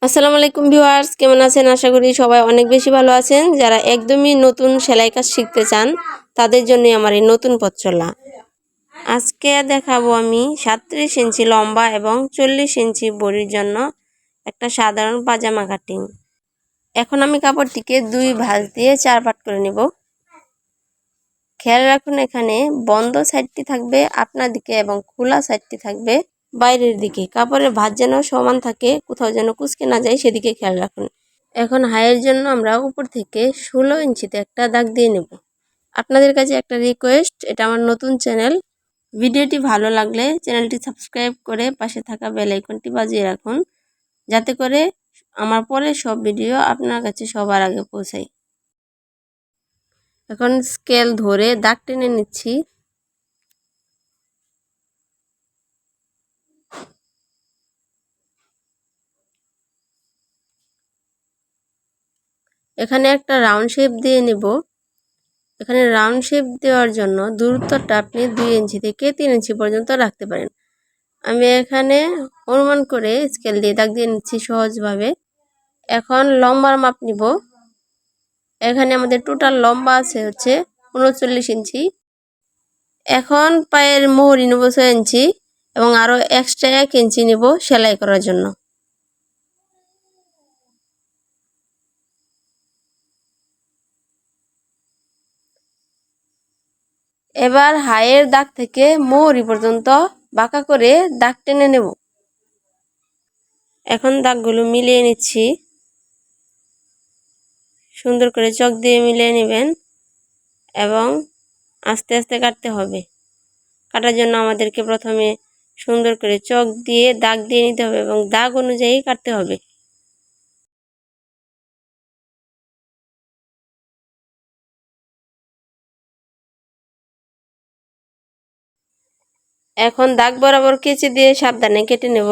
আসসালামু আলাইকুম ভিউয়ার্স, কেমন আছেন? আশা করি সবাই অনেক বেশি ভালো আছেন। যারা একদমই নতুন সেলাই কাজ শিখতে চান তাদের জন্য আমার এই নতুন পথ চলা। আজকে দেখাবো আমি 37 ইঞ্চি লম্বা এবং 40 ইঞ্চি বডির জন্য একটা সাধারণ পাজামা কাটিং। এখন আমি কাপড়টিকে 2 ভাঁজ দিয়ে 4 পাট করে নেব। খেয়াল রাখুন, এখানে বন্ধ সাইডটি থাকবে আপনার দিকে এবং খোলা সাইডটি থাকবে বাইরের দিকে। কাপড়ের ভাঁজ যেন সমান থাকে, কোথাও যেন কুঁচকে না যায় সেদিকে খেয়াল রাখুন। এখন হাইয়ের জন্য আমরা উপর থেকে 16 ইঞ্চিতে একটা দাগ দিয়ে নেব। আপনাদের কাছে একটা রিকোয়েস্ট, এটা আমার নতুন চ্যানেল। ভিডিওটি ভালো লাগলে চ্যানেলটি সাবস্ক্রাইব করে পাশে থাকা বেল আইকনটি বাজিয়ে রাখুন, যাতে করে আমার পরের সব ভিডিও আপনার কাছে সবার আগে পৌঁছায়। এখন স্কেল ধরে দাগ টেনে নিচ্ছি। এখানে একটা রাউন্ড শেপ দিয়ে নেব। এখানে রাউন্ড শেপ দেওয়ার জন্য দূরত্বটা আপনি 2 ইঞ্চি থেকে 3 ইঞ্চি পর্যন্ত রাখতে পারেন। আমি এখানে অনুমান করে স্কেল দিয়ে দাগ দিয়ে নিচ্ছি সহজভাবে। এখন লম্বার মাপ নিব। এখানে আমাদের টোটাল লম্বা আছে হচ্ছে 39 ইঞ্চি। এখন পায়ের মোহরি নেব 6 ইঞ্চি এবং আরও এক্সট্রা 1 ইঞ্চি নেব সেলাই করার জন্য। এবার হাইয়ের দাগ থেকে মোহরি পর্যন্ত বাঁকা করে দাগ টেনে নেব। এখন দাগগুলো মিলিয়ে নিচ্ছি। সুন্দর করে চক দিয়ে মিলিয়ে নেবেন এবং আস্তে আস্তে কাটতে হবে। কাটার জন্য আমাদেরকে প্রথমে সুন্দর করে চক দিয়ে দাগ দিয়ে নিতে হবে এবং দাগ অনুযায়ী কাটতে হবে। এখন দাগ বরাবর কেচি দিয়ে সাবধানে কেটে নেব।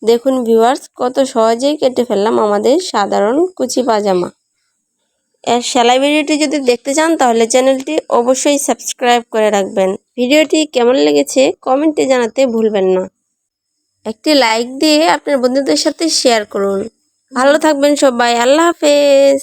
দেখুন ভিউয়ার্স, কত সহজেই কেটে ফেললাম আমাদের সাধারণ কুচি পাজামা। এর সেলাই ভিডিওটি যদি দেখতে চান তাহলে চ্যানেলটি অবশ্যই সাবস্ক্রাইব করে রাখবেন। ভিডিওটি কেমন লেগেছে কমেন্টে জানাতে ভুলবেন না। একটি লাইক দিয়ে আপনার বন্ধুদের সাথে শেয়ার করুন। ভালো থাকবেন সবাই। আল্লাহ হাফেজ।